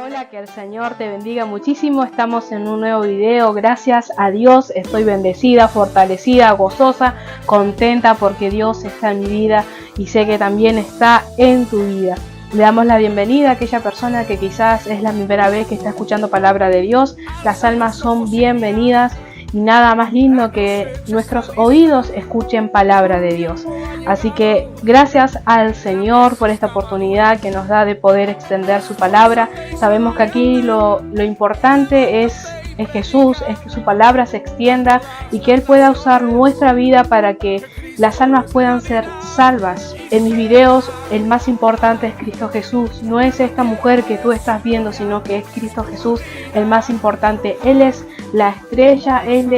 Hola, que el Señor te bendiga muchísimo. Estamos en un nuevo video. Gracias a Dios estoy bendecida, fortalecida, gozosa, contenta porque Dios está en mi vida y sé que también está en tu vida. Le damos la bienvenida a aquella persona que quizás es la primera vez que está escuchando palabra de Dios. Las almas son bienvenidas y nada más lindo que nuestros oídos escuchen palabra de Dios. Así que gracias al Señor por esta oportunidad que nos da de poder extender su palabra. Sabemos que aquí lo importante es Jesús, es que su palabra se extienda y que Él pueda usar nuestra vida para que las almas puedan ser salvas. En mis videos el más importante es Cristo Jesús. No es esta mujer que tú estás viendo, sino que es Cristo Jesús el más importante. Él es la estrella, Él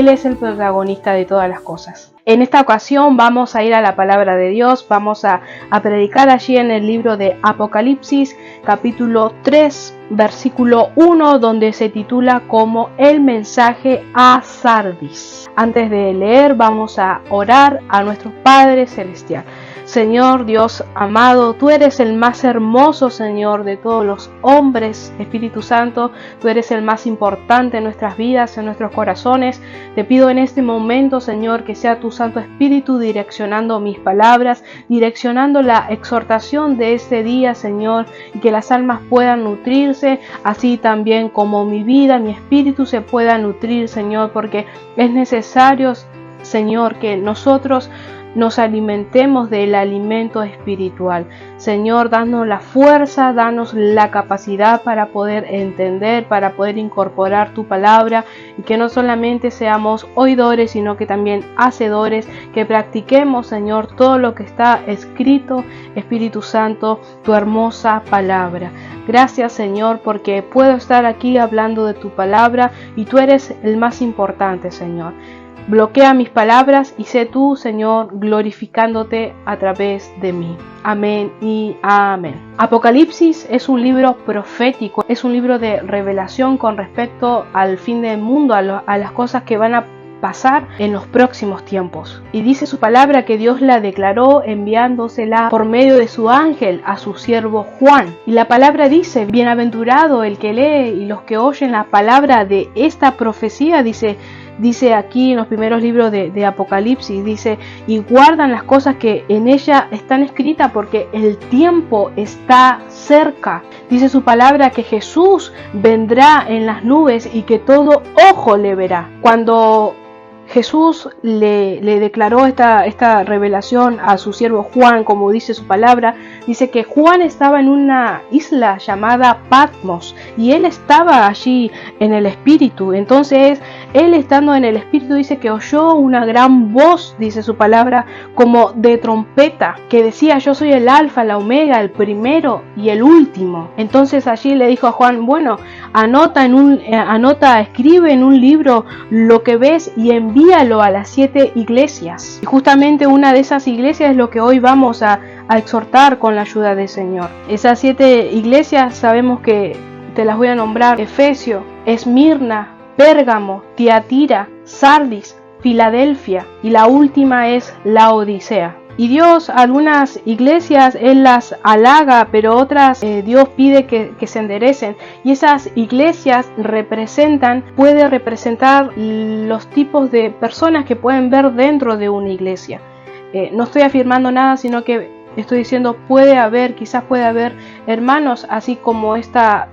es el protagonista de todas las cosas. En esta ocasión vamos a ir a la palabra de Dios, vamos a predicar allí en el libro de Apocalipsis, capítulo 3, versículo 1, donde se titula como el mensaje a Sardis. Antes de leer, vamos a orar a nuestro Padre Celestial. Señor Dios amado, tú eres el más hermoso, Señor, de todos los hombres. Espíritu Santo, tú eres el más importante en nuestras vidas, en nuestros corazones. Te pido en este momento, Señor, que sea tu Santo Espíritu direccionando mis palabras, direccionando la exhortación de este día, Señor, y que las almas puedan nutrirse, así también como mi vida, mi espíritu se pueda nutrir, Señor, porque es necesario, Señor, que nosotros nos alimentemos del alimento espiritual. Señor, danos la fuerza, danos la capacidad para poder entender, para poder incorporar tu palabra y que no solamente seamos oidores, sino que también hacedores, que practiquemos, Señor, todo lo que está escrito, Espíritu Santo, tu hermosa palabra. Gracias, Señor, porque puedo estar aquí hablando de tu palabra y tú eres el más importante, Señor. Bloquea mis palabras y sé tú, Señor, glorificándote a través de mí. Amén y amén. Apocalipsis es un libro profético, es un libro de revelación con respecto al fin del mundo, a las cosas que van a pasar en los próximos tiempos. Y dice su palabra que Dios la declaró enviándosela por medio de su ángel a su siervo Juan. Y la palabra dice, bienaventurado el que lee y los que oyen la palabra de esta profecía, dice aquí en los primeros libros de Apocalipsis, dice, y guardan las cosas que en ella están escritas porque el tiempo está cerca. Dice su palabra que Jesús vendrá en las nubes y que todo ojo le verá. Cuando Jesús le declaró esta revelación a su siervo Juan, como dice su palabra, dice que Juan estaba en una isla llamada Patmos y él estaba allí en el Espíritu. Entonces, él estando en el Espíritu dice que oyó una gran voz, dice su palabra, como de trompeta, que decía, yo soy el alfa, la omega, el primero y el último. Entonces allí le dijo a Juan, bueno, escribe en un libro lo que ves y envíalo a las 7 iglesias. Y justamente una de esas iglesias es lo que hoy vamos a exhortar con la ayuda del Señor. Esas 7 iglesias sabemos que te las voy a nombrar: Efesio, Esmirna, Pérgamo, Tiatira, Sardis, Filadelfia y la última es Laodicea. Y Dios, algunas iglesias Él las halaga, pero otras Dios pide que se enderecen. Y esas iglesias puede representar los tipos de personas que pueden ver dentro de una iglesia. No estoy afirmando nada, sino que estoy diciendo quizás puede haber hermanos así como esta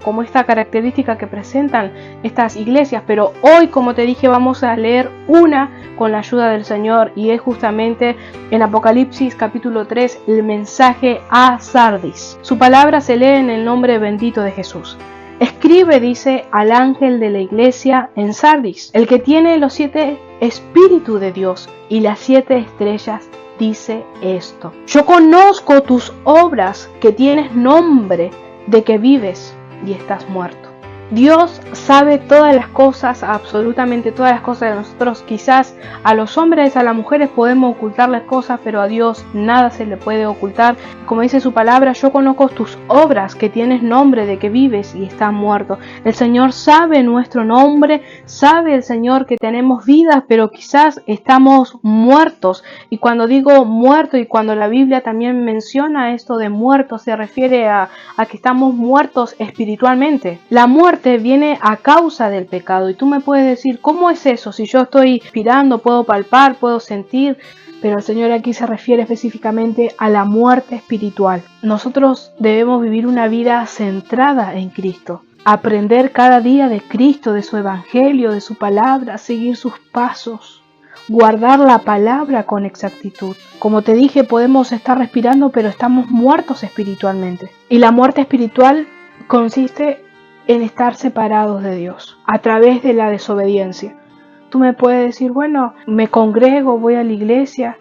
característica que presentan estas iglesias, pero hoy, como te dije, vamos a leer una con la ayuda del Señor y es justamente en Apocalipsis capítulo 3 el mensaje a Sardis. Su palabra se lee en el nombre bendito de Jesús. Escribe, dice, al ángel de la iglesia en Sardis, el que tiene los 7 espíritus de Dios y las 7 estrellas, dice esto: yo conozco tus obras, que tienes nombre de que vives y estás muerto. Dios sabe todas las cosas, absolutamente todas las cosas de nosotros. Quizás a los hombres, a las mujeres podemos ocultarles cosas, pero a Dios nada se le puede ocultar. Como dice su palabra, yo conozco tus obras, que tienes nombre de que vives y estás muerto. El Señor sabe nuestro nombre, sabe el Señor que tenemos vidas, pero quizás estamos muertos. Y cuando digo muerto, y cuando la Biblia también menciona esto de muerto, se refiere a que estamos muertos espiritualmente. La muerte viene a causa del pecado, y tú me puedes decir, ¿cómo es eso? Si yo estoy respirando, puedo palpar, puedo sentir, pero el Señor aquí se refiere específicamente a la muerte espiritual. Nosotros debemos vivir una vida centrada en Cristo, aprender cada día de Cristo, de su evangelio, de su palabra, seguir sus pasos, guardar la palabra con exactitud. Como te dije, podemos estar respirando, pero estamos muertos espiritualmente. Y la muerte espiritual consiste en estar separados de Dios a través de la desobediencia. Tú me puedes decir, bueno, me congrego, voy a la iglesia,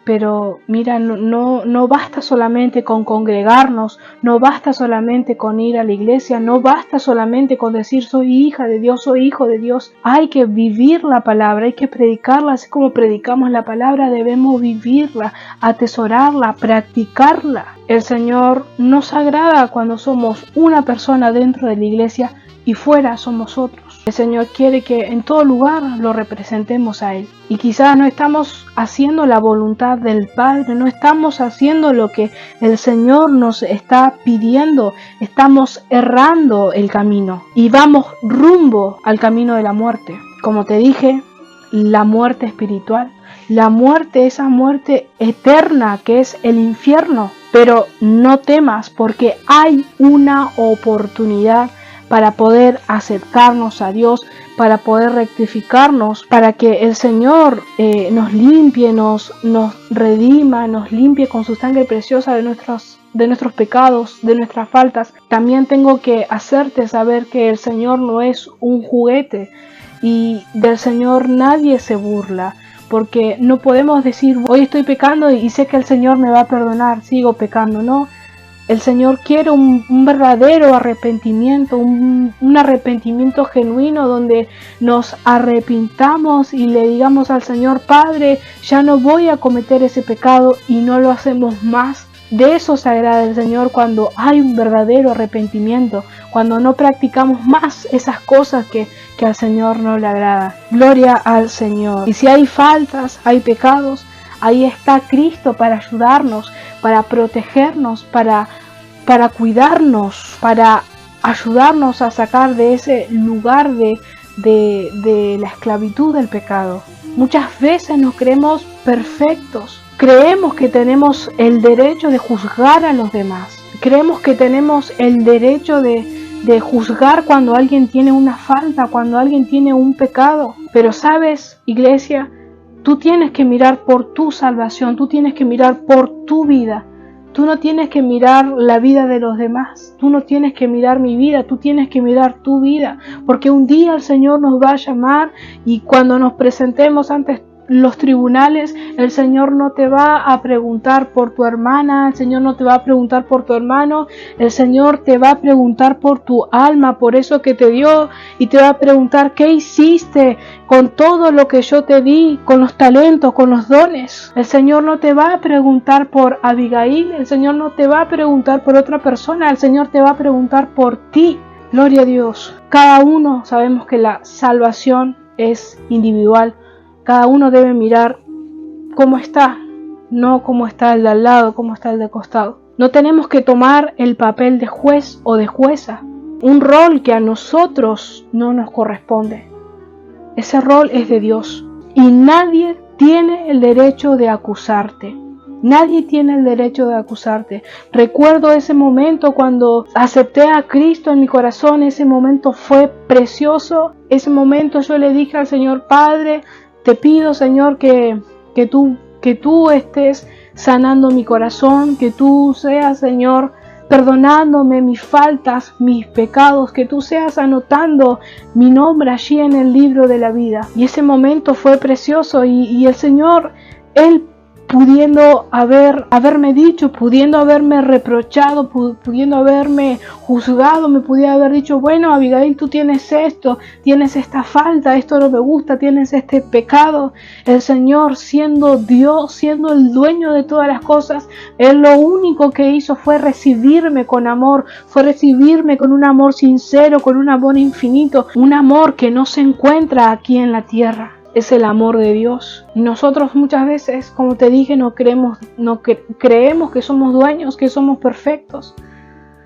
pero mira, no basta solamente con congregarnos, no basta solamente con ir a la iglesia, no basta solamente con decir soy hija de Dios, soy hijo de Dios. Hay que vivir la palabra, hay que predicarla, así como predicamos la palabra, debemos vivirla, atesorarla, practicarla. El Señor nos agrada cuando somos una persona dentro de la iglesia y fuera somos otros. El Señor quiere que en todo lugar lo representemos a Él. Y quizás no estamos haciendo la voluntad del Padre, no estamos haciendo lo que el Señor nos está pidiendo, estamos errando el camino y vamos rumbo al camino de la muerte. Como te dije, la muerte espiritual, la muerte, esa muerte eterna que es el infierno. Pero no temas, porque hay una oportunidad para poder acercarnos a Dios, para poder rectificarnos, para que el Señor nos limpie, nos redima, nos limpie con su sangre preciosa de nuestros pecados, de nuestras faltas. También tengo que hacerte saber que el Señor no es un juguete y del Señor nadie se burla. Porque no podemos decir, hoy estoy pecando y sé que el Señor me va a perdonar, sigo pecando. No, el Señor quiere un verdadero arrepentimiento, un arrepentimiento genuino donde nos arrepintamos y le digamos al Señor, Padre, ya no voy a cometer ese pecado, y no lo hacemos más. De eso se agrada el Señor, cuando hay un verdadero arrepentimiento, cuando no practicamos más esas cosas que al Señor no le agrada. Gloria al Señor. Y si hay faltas, hay pecados, ahí está Cristo para ayudarnos, para protegernos, para cuidarnos, para ayudarnos a sacar de ese lugar de la esclavitud del pecado. Muchas veces nos creemos perfectos. Creemos que tenemos el derecho de juzgar a los demás. Creemos que tenemos el derecho de juzgar cuando alguien tiene una falta, cuando alguien tiene un pecado. Pero sabes, iglesia, tú tienes que mirar por tu salvación, tú tienes que mirar por tu vida. Tú no tienes que mirar la vida de los demás, tú no tienes que mirar mi vida, tú tienes que mirar tu vida. Porque un día el Señor nos va a llamar, y cuando nos presentemos ante los tribunales, el Señor no te va a preguntar por tu hermana, el Señor no te va a preguntar por tu hermano, el Señor te va a preguntar por tu alma, por eso que te dio, y te va a preguntar qué hiciste con todo lo que yo te di, con los talentos, con los dones. El Señor no te va a preguntar por Abigail, el Señor no te va a preguntar por otra persona, el Señor te va a preguntar por ti. Gloria a Dios. Cada uno sabemos que la salvación es individual. Cada uno debe mirar cómo está, no cómo está el de al lado, cómo está el de costado. No tenemos que tomar el papel de juez o de jueza, un rol que a nosotros no nos corresponde. Ese rol es de Dios, y nadie tiene el derecho de acusarte. Nadie tiene el derecho de acusarte. Recuerdo ese momento cuando acepté a Cristo en mi corazón. Ese momento fue precioso. Ese momento yo le dije al Señor, Padre, te pido, Señor, que tú estés sanando mi corazón, que tú seas, Señor, perdonándome mis faltas, mis pecados, que tú seas anotando mi nombre allí en el libro de la vida. Y ese momento fue precioso, y el Señor, Él pudiendo haberme dicho, pudiendo haberme reprochado, pudiendo haberme juzgado, me pudiera haber dicho, bueno, Abigail, tú tienes esto, tienes esta falta, esto no me gusta, tienes este pecado. El Señor, siendo Dios, siendo el dueño de todas las cosas, Él lo único que hizo fue recibirme con amor, fue recibirme con un amor sincero, con un amor infinito, un amor que no se encuentra aquí en la tierra. Es el amor de Dios. Y nosotros muchas veces, como te dije, creemos que somos dueños, que somos perfectos.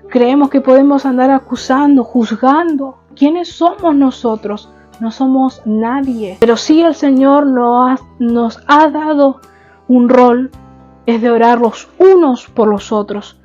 Creemos que podemos andar acusando, juzgando. ¿Quiénes somos nosotros? No somos nadie. Pero sí el Señor nos ha dado un rol, es de orar los unos por los otros.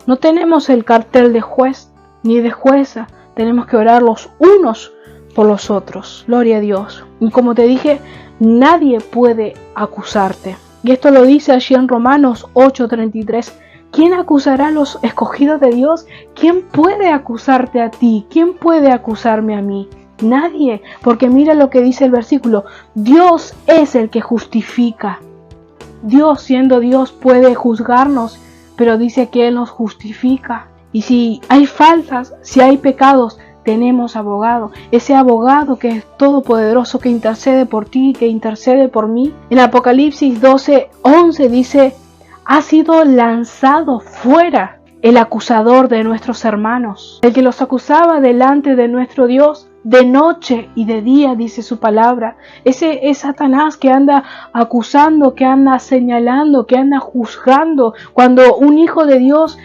No tenemos el cartel de juez ni de jueza. Tenemos que orar los unos por los otros. Gloria a Dios. Y como te dije, nadie puede acusarte. Y esto lo dice allí en Romanos 8:33. ¿Quién acusará a los escogidos de Dios? ¿Quién puede acusarte a ti? ¿Quién puede acusarme a mí? Nadie. Porque mira lo que dice el versículo. Dios es el que justifica. Dios, siendo Dios, puede juzgarnos, pero dice que Él nos justifica. Y si hay faltas, si hay pecados, tenemos abogado, ese abogado que es todopoderoso, que intercede por ti, que intercede por mí. En Apocalipsis 12:11 dice, ha sido lanzado fuera el acusador de nuestros hermanos, el que los acusaba delante de nuestro Dios de noche y de día, dice su palabra. Ese es Satanás que anda acusando, que anda señalando, que anda juzgando. Cuando un hijo de Dios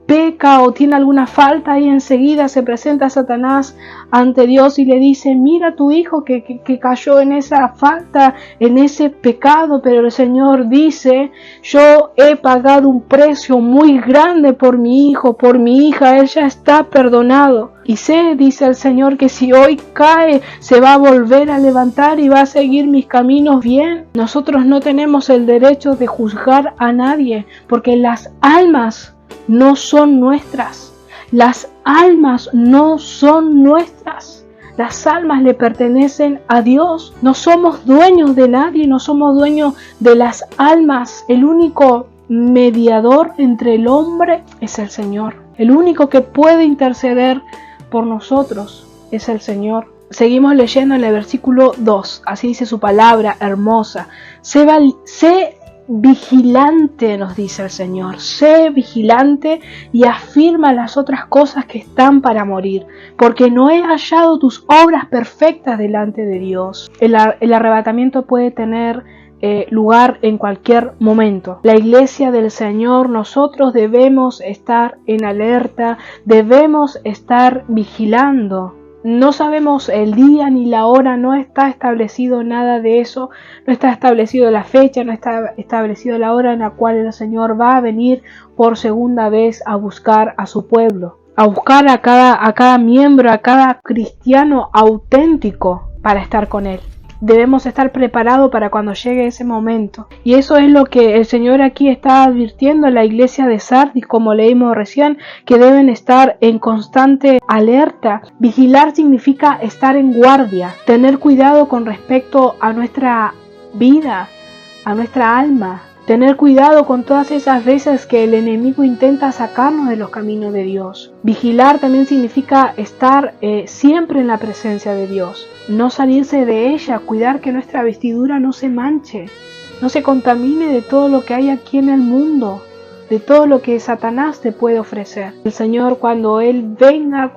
peca o tiene alguna falta, y enseguida se presenta Satanás ante Dios y le dice, mira tu hijo que cayó en esa falta, en ese pecado. Pero el Señor dice, yo he pagado un precio muy grande por mi hijo, por mi hija, él ya está perdonado. Y sé, dice el Señor, que si hoy cae, se va a volver a levantar y va a seguir mis caminos bien. Nosotros no tenemos el derecho de juzgar a nadie, porque las almas no son nuestras. Las almas no son nuestras. Las almas le pertenecen a Dios. No somos dueños de nadie, no somos dueños de las almas. El único mediador entre el hombre es el Señor. El único que puede interceder por nosotros es el Señor. Seguimos leyendo en el versículo 2. Así dice su palabra hermosa. Sé vigilante, nos dice el Señor. Sé vigilante y afirma las otras cosas que están para morir, porque no he hallado tus obras perfectas delante de Dios. El arrebatamiento puede tener lugar en cualquier momento. La iglesia del Señor, nosotros debemos estar en alerta, debemos estar vigilando. No sabemos el día ni la hora, no está establecido nada de eso, no está establecido la fecha, no está establecido la hora en la cual el Señor va a venir por segunda vez a buscar a su pueblo, a buscar a cada miembro, a cada cristiano auténtico para estar con Él. Debemos estar preparados para cuando llegue ese momento. Y eso es lo que el Señor aquí está advirtiendo a la iglesia de Sardis, como leímos recién, que deben estar en constante alerta. Vigilar significa estar en guardia, tener cuidado con respecto a nuestra vida, a nuestra alma. Tener cuidado con todas esas veces que el enemigo intenta sacarnos de los caminos de Dios. Vigilar también significa estar siempre en la presencia de Dios. No salirse de ella, cuidar que nuestra vestidura no se manche, no se contamine de todo lo que hay aquí en el mundo, de todo lo que Satanás te puede ofrecer. El Señor, cuando Él venga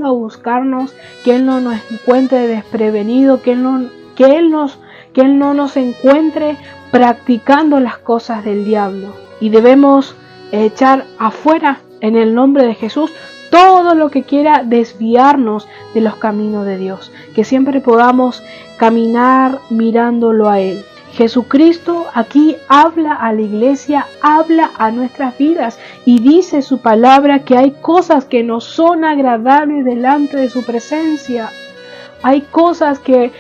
a buscarnos, que Él no nos encuentre desprevenido, que Él no nos encuentre practicando las cosas del diablo. Y debemos echar afuera en el nombre de Jesús todo lo que quiera desviarnos de los caminos de Dios. Que siempre podamos caminar mirándolo a Él. Jesucristo aquí habla a la iglesia, habla a nuestras vidas y dice su palabra que hay cosas que no son agradables delante de su presencia. Hay cosas que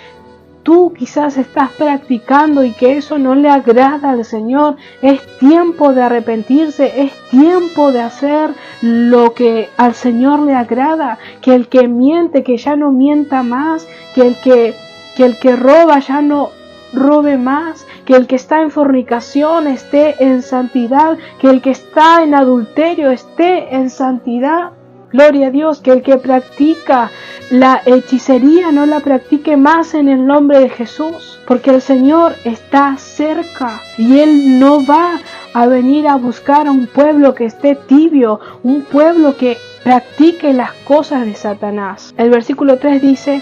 tú quizás estás practicando y que eso no le agrada al Señor. Es tiempo de arrepentirse, es tiempo de hacer lo que al Señor le agrada. Que el que miente, que ya no mienta más, que el que roba ya no robe más, que el que está en fornicación esté en santidad, que el que está en adulterio esté en santidad. Gloria a Dios, que el que practica la hechicería no la practique más en el nombre de Jesús, porque el Señor está cerca y Él no va a venir a buscar a un pueblo que esté tibio, un pueblo que practique las cosas de Satanás. El versículo 3 dice: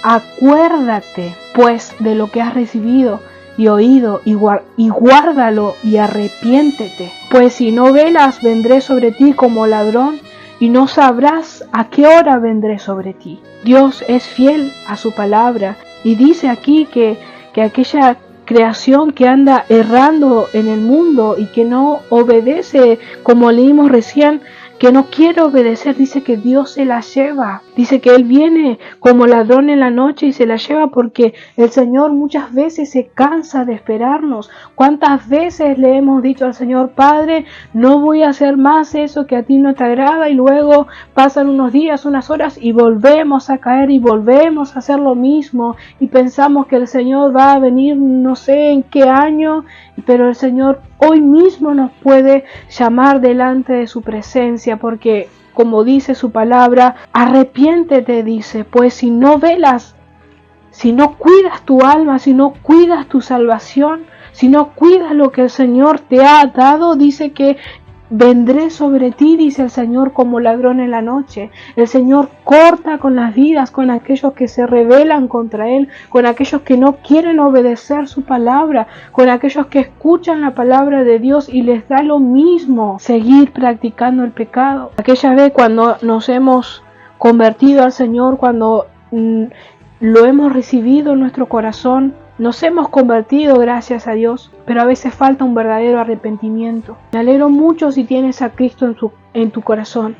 acuérdate pues de lo que has recibido y oído, y guárdalo y arrepiéntete, pues si no velas, vendré sobre ti como ladrón, y no sabrás a qué hora vendré sobre ti. Dios es fiel a su palabra y dice aquí que aquella creación que anda errando en el mundo y que no obedece, como leímos recién, que no quiere obedecer, dice que Dios se la lleva. Dice que Él viene como ladrón en la noche y se la lleva, porque el Señor muchas veces se cansa de esperarnos. ¿Cuántas veces le hemos dicho al Señor: Padre, no voy a hacer más eso que a ti no te agrada? Y luego pasan unos días, unas horas y volvemos a caer y volvemos a hacer lo mismo. Y pensamos que el Señor va a venir no sé en qué año, pero el Señor hoy mismo nos puede llamar delante de su presencia, porque como dice su palabra, arrepiéntete, dice, pues si no velas, si no cuidas tu alma, si no cuidas tu salvación, si no cuidas lo que el Señor te ha dado, dice que vendré sobre ti, dice el Señor, como ladrón en la noche. El Señor corta con las vidas, con aquellos que se rebelan contra Él, con aquellos que no quieren obedecer su palabra, con aquellos que escuchan la palabra de Dios y les da lo mismo seguir practicando el pecado. Aquella vez cuando nos hemos convertido al Señor, cuando lo hemos recibido en nuestro corazón, nos hemos convertido, gracias a Dios, pero a veces falta un verdadero arrepentimiento. Me alegro mucho si tienes a Cristo en tu corazón,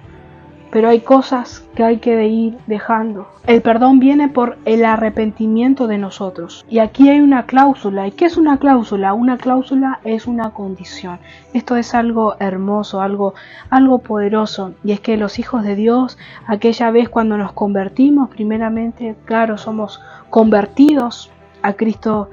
pero hay cosas que hay que ir dejando. El perdón viene por el arrepentimiento de nosotros. Y aquí hay una cláusula. ¿Y qué es una cláusula? Una cláusula es una condición. Esto es algo hermoso, algo poderoso. Y es que los hijos de Dios, aquella vez cuando nos convertimos, primeramente, claro, somos convertidos a Cristo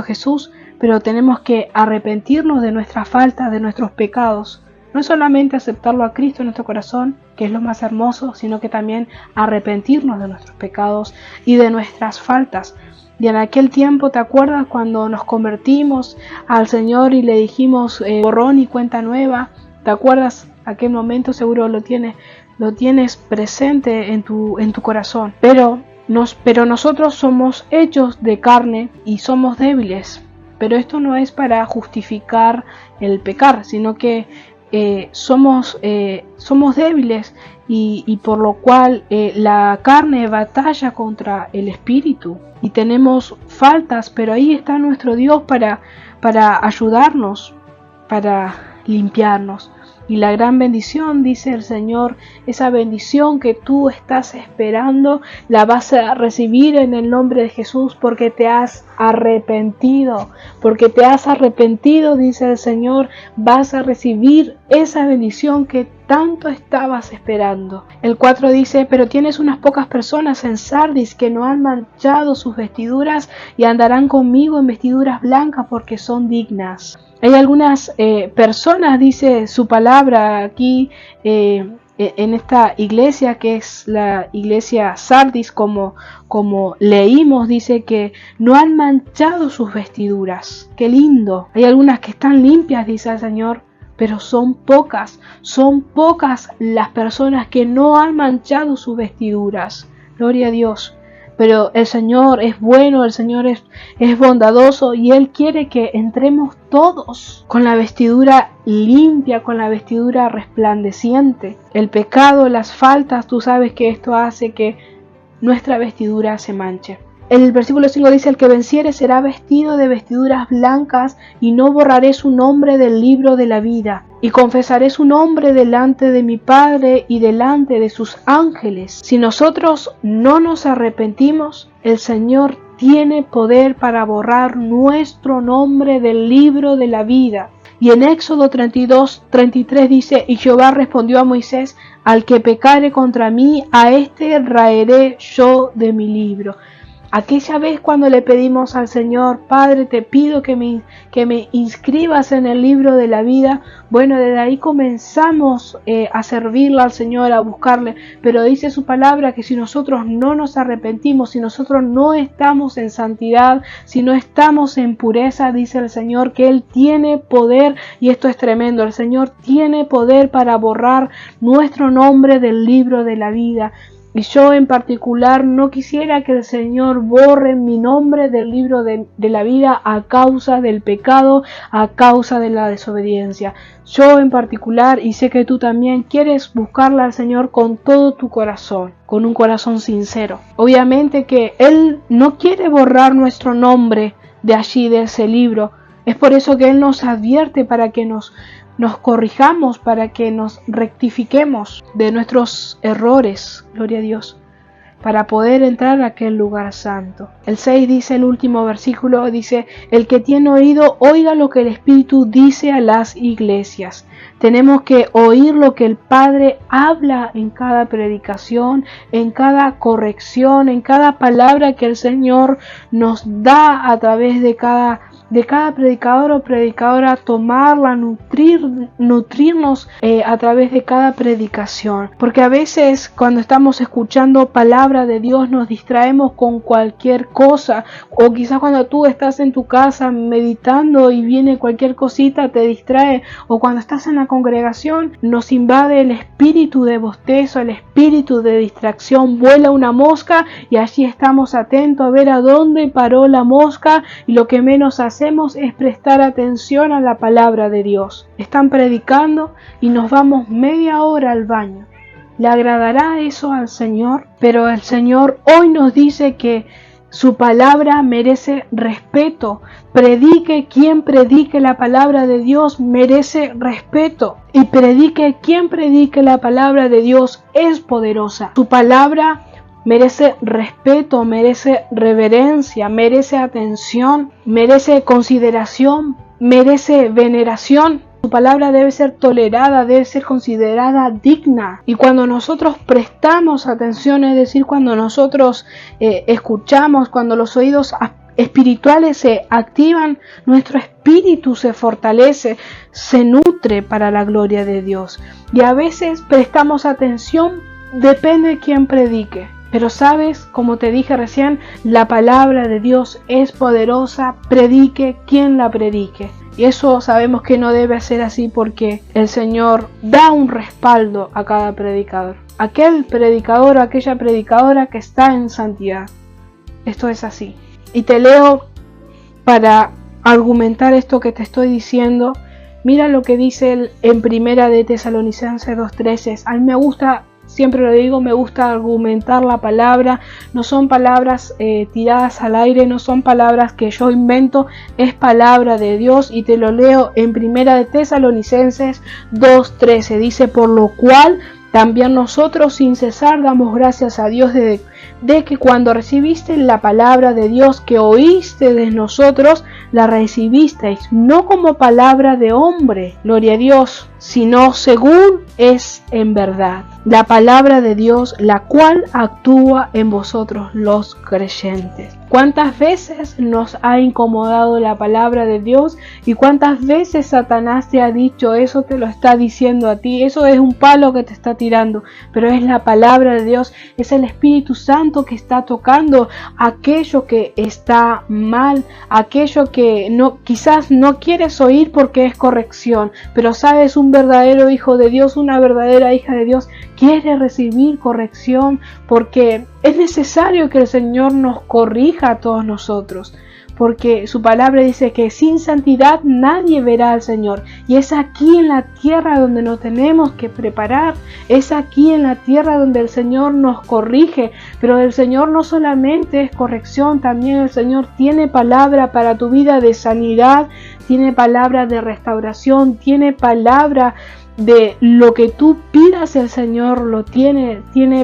Jesús, pero tenemos que arrepentirnos de nuestras faltas, de nuestros pecados. No es solamente aceptarlo a Cristo en nuestro corazón, que es lo más hermoso, sino que también arrepentirnos de nuestros pecados y de nuestras faltas. Y en aquel tiempo, ¿te acuerdas cuando nos convertimos al Señor y le dijimos borrón y cuenta nueva? ¿Te acuerdas? Aquel momento seguro lo tienes presente en tu corazón. Pero nosotros somos hechos de carne y somos débiles. Pero esto no es para justificar el pecar, sino que somos débiles y por lo cual la carne batalla contra el espíritu y tenemos faltas, pero ahí está nuestro Dios para ayudarnos, para limpiarnos. Y la gran bendición, dice el Señor, esa bendición que tú estás esperando, la vas a recibir en el nombre de Jesús, porque te has arrepentido. Porque te has arrepentido, dice el Señor, vas a recibir esa bendición que tanto estabas esperando. El 4 dice: pero tienes unas pocas personas en Sardis que no han manchado sus vestiduras y andarán conmigo en vestiduras blancas porque son dignas. Hay algunas personas, dice su palabra aquí en esta iglesia, que es la iglesia Sardis, como leímos, dice que no han manchado sus vestiduras. ¡Qué lindo! Hay algunas que están limpias, dice el Señor, pero son pocas las personas que no han manchado sus vestiduras. Gloria a Dios. Pero el Señor es bueno, el Señor es bondadoso y Él quiere que entremos todos con la vestidura limpia, con la vestidura resplandeciente. El pecado, las faltas, tú sabes que esto hace que nuestra vestidura se manche. El versículo 5 dice: el que venciere será vestido de vestiduras blancas, y no borraré su nombre del libro de la vida, y confesaré su nombre delante de mi Padre y delante de sus ángeles. Si nosotros no nos arrepentimos, el Señor tiene poder para borrar nuestro nombre del libro de la vida. Y en Éxodo 32:33 dice: y Jehová respondió a Moisés: al que pecare contra mí, a éste raeré yo de mi libro. Aquella vez cuando le pedimos al Señor, Padre, te pido que me inscribas en el libro de la vida, bueno, desde ahí comenzamos a servirle al Señor, a buscarle, pero dice su palabra que si nosotros no nos arrepentimos, si nosotros no estamos en santidad, si no estamos en pureza, dice el Señor que Él tiene poder, y esto es tremendo, el Señor tiene poder para borrar nuestro nombre del libro de la vida. Y yo en particular no quisiera que el Señor borre mi nombre del libro de la vida a causa del pecado, a causa de la desobediencia. Yo en particular, y sé que tú también, quieres buscarle al Señor con todo tu corazón, con un corazón sincero. Obviamente que Él no quiere borrar nuestro nombre de allí, de ese libro. Es por eso que Él nos advierte para que nos corrijamos, para que nos rectifiquemos de nuestros errores, gloria a Dios, para poder entrar a aquel lugar santo. El 6 dice, el último versículo dice, el que tiene oído, oiga lo que el Espíritu dice a las iglesias. Tenemos que oír lo que el Padre habla en cada predicación, en cada corrección, en cada palabra que el Señor nos da a través de cada predicador o predicadora, tomarla, nutrirnos a través de cada predicación. Porque a veces cuando estamos escuchando palabra de Dios nos distraemos con cualquier cosa, o quizás cuando tú estás en tu casa meditando y viene cualquier cosita te distrae, o cuando estás en la congregación nos invade el espíritu de bostezo, el espíritu de distracción, vuela una mosca y allí estamos atentos a ver a dónde paró la mosca, y lo que menos hacemos es prestar atención a la palabra de Dios. Están predicando y nos vamos media hora al baño. ¿Le agradará eso al Señor? Pero el Señor hoy nos dice que su palabra merece respeto. Predique quien predique la palabra de Dios merece respeto. Y predique quien predique la palabra de Dios es poderosa. Su palabra merece respeto, merece reverencia, merece atención, merece consideración, merece veneración. Su palabra debe ser tolerada, debe ser considerada digna. Y cuando nosotros prestamos atención, es decir, cuando nosotros escuchamos, cuando los oídos espirituales se activan, nuestro espíritu se fortalece, se nutre para la gloria de Dios. Y a veces prestamos atención, depende de quién predique. Pero sabes, como te dije recién, la palabra de Dios es poderosa, predique quien la predique. Y eso sabemos que no debe ser así, porque el Señor da un respaldo a cada predicador. Aquel predicador o aquella predicadora que está en santidad. Esto es así. Y te leo para argumentar esto que te estoy diciendo. Mira lo que dice en Primera de Tesalonicenses 2:13. A mí me gusta, siempre lo digo, me gusta argumentar la palabra. No son palabras tiradas al aire, no son palabras que yo invento, es palabra de Dios. Y te lo leo en Primera de Tesalonicenses 2:13. Dice, por lo cual también nosotros sin cesar damos gracias a Dios de que cuando recibiste la palabra de Dios que oíste de nosotros, la recibisteis no como palabra de hombre, gloria a Dios, sino según es en verdad, la palabra de Dios, la cual actúa en vosotros los creyentes. ¿Cuántas veces nos ha incomodado la palabra de Dios? ¿Y cuántas veces Satanás te ha dicho, eso te lo está diciendo a ti, eso es un palo que te está tirando? Pero es la palabra de Dios, es el Espíritu Santo que está tocando aquello que está mal, aquello que quizás no quieres oír porque es corrección, pero sabes, un verdadero hijo de Dios, una verdadera hija de Dios quiere recibir corrección, porque es necesario que el Señor nos corrija a todos nosotros, porque su palabra dice que sin santidad nadie verá al Señor. Y es aquí en la tierra donde nos tenemos que preparar, es aquí en la tierra donde el Señor nos corrige. Pero el Señor no solamente es corrección, también el Señor tiene palabra para tu vida de sanidad, tiene palabra de restauración, tiene palabra de lo que tú pidas, el Señor lo tiene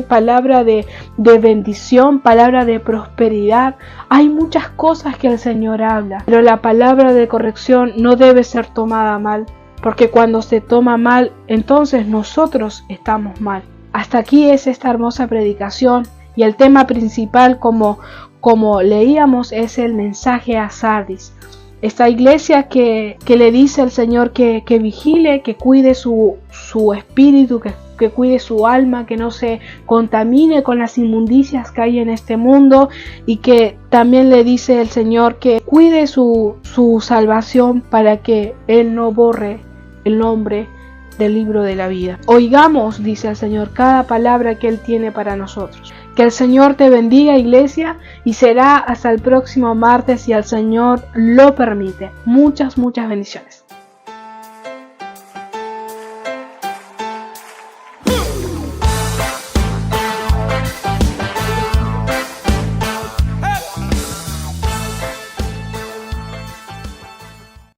palabra de bendición, palabra de prosperidad. Hay muchas cosas que el Señor habla, pero la palabra de corrección no debe ser tomada mal, porque cuando se toma mal, entonces nosotros estamos mal. Hasta aquí es esta hermosa predicación, y el tema principal, como como leíamos, es el mensaje a Sardis. Esta iglesia que le dice al Señor que vigile, que cuide su espíritu, que cuide su alma, que no se contamine con las inmundicias que hay en este mundo, y que también le dice el Señor que cuide su salvación para que Él no borre el nombre del libro de la vida. Oigamos, dice el Señor, cada palabra que Él tiene para nosotros. Que el Señor te bendiga, iglesia, y será hasta el próximo martes si el Señor lo permite. Muchas bendiciones.